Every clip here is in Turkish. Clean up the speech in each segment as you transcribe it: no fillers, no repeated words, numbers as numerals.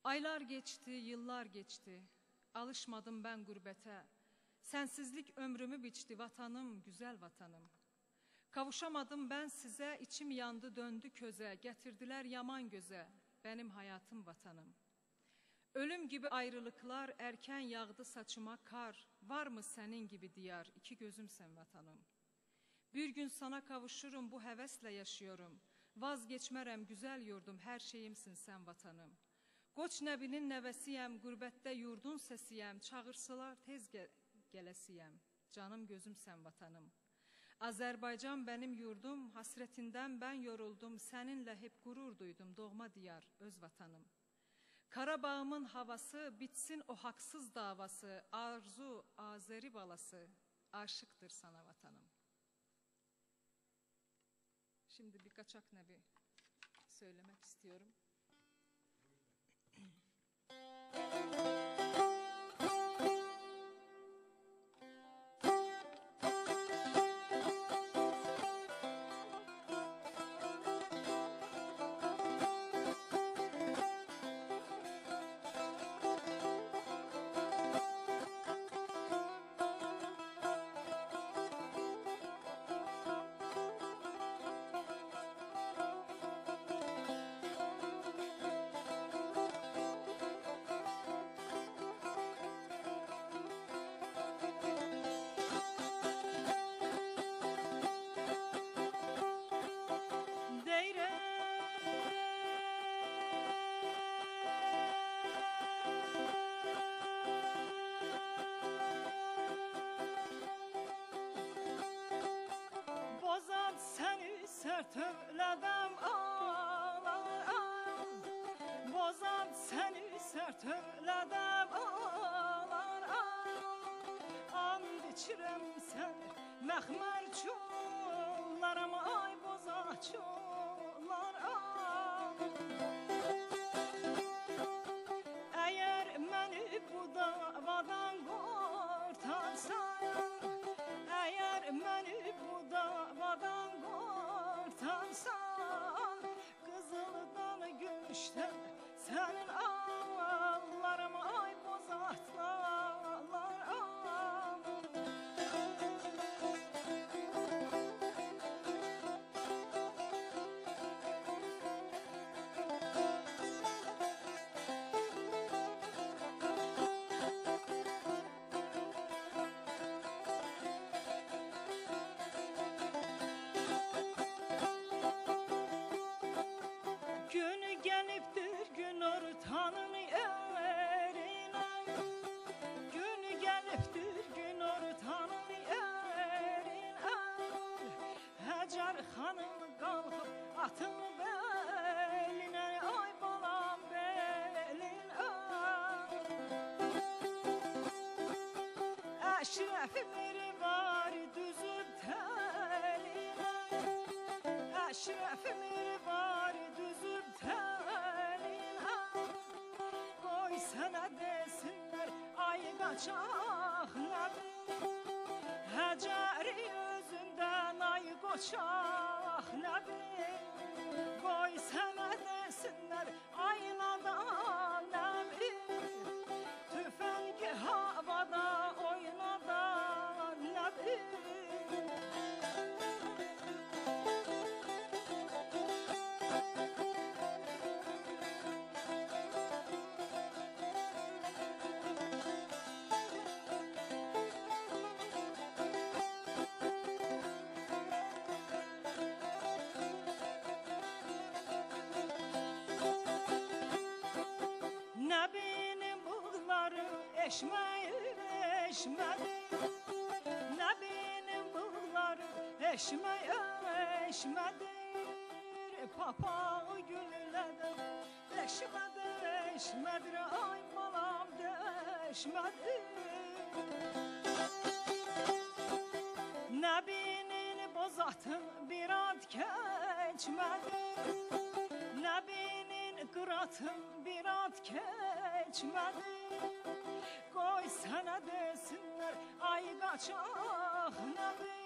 Aylar geçti, yıllar geçti. Alışmadım ben gurbete. Sensizlik ömrümü biçti vatanım, güzel vatanım. Kavuşamadım ben size, içim yandı döndü köze. Getirdiler yaman göze, benim hayatım vatanım. Ölüm gibi ayrılıklar, erken yağdı saçıma kar. Var mı senin gibi diyar, iki gözüm sen vatanım. Bir gün sana kavuşurum, bu hevesle yaşıyorum. Vazgeçmerem güzel yurdum, her şeyimsin sen vatanım. Qoç nəbinin nəvəsiyəm, qürbətdə yurdun səsiyəm, çağırsalar tez gələsiyəm, canım gözüm sən vatanım. Azərbaycan benim yurdum, hasretindən ben yoruldum, səninlə hep qurur duydum, doğma diyar, öz vatanım. Qarabağımın havası, bitsin o haqsız davası, arzu, Azeri balası, aşıktır sana vatanım. Şimdi bir kaçak nebi söylemek istiyorum. Tövlədim ağlar, bozat səni sərt tövlədim ağlar, and içirəm sən məxmər çollarım, ay bozat çollar. Əgər məni bu davadan qurtarsan, əgər məni bu davadan qurtarsan, qızıldan gümüşdən sənin ağlarım, ay bozatlar. Ortanın erine, gün gelipdir gün ortanın erine. Hacer hanım kalkıp atın beline, ay balam beline. Eşref miri var düzüp teline, eşref miri var düzüp teline. Sənə desinlər, ay qaçaq nəbi, Həcəri özündən ay qoçaq nəbi. Qoy sənə desinlər, ay nadan nəbi, tüfəngi havada oynadan nəbi. Nəbinin buğları eşmədi, Nəbinin buğları eşmədi. Papağı güllədim, eşmədir, ay balam deşmədir. Nəbinin bozatın bir ad keçmədi, Nəbinin qıratın bir ad keçmədi. Qoy sənə desinlər, ay qaçaq nəbi,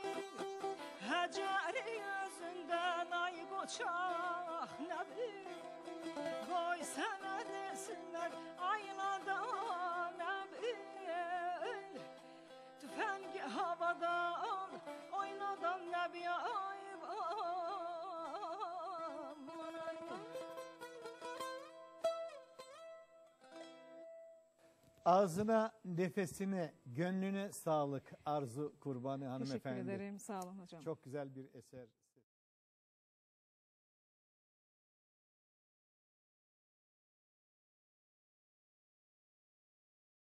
Həcəri özündən ay qoçaq nəbi. Qoy sənə desinlər, Ağzına, nefesine, gönlüne sağlık Arzu Kurbanı hanımefendi. Teşekkür ederim. Sağ olun hocam. Çok güzel bir eser.